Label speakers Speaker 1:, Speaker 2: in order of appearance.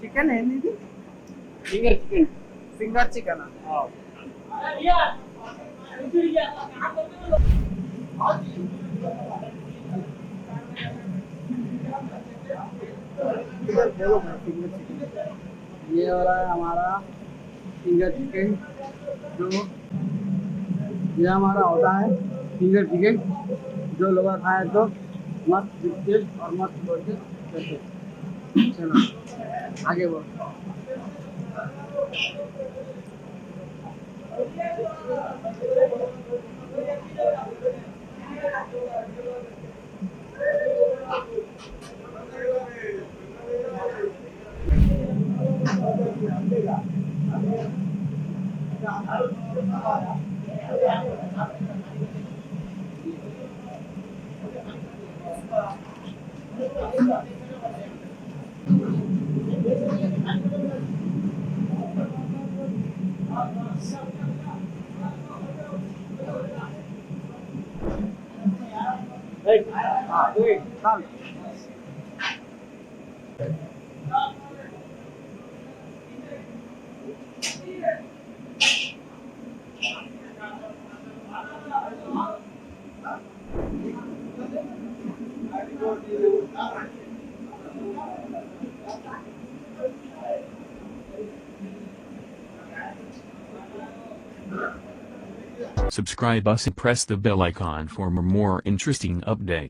Speaker 1: Chicken ఏంది ఇది?
Speaker 2: Finger chicken.
Speaker 1: Finger chicken.
Speaker 2: ये वाला है हमारा फिंगर चिकन, जो ये हमारा होता है फिंगर चिकन, जो लोग खाए तो मस्त दिखते और मस्त बोलते करते। चलो आगे बढ़ो।
Speaker 1: चाल.
Speaker 3: Subscribe us and press the bell icon for more interesting update.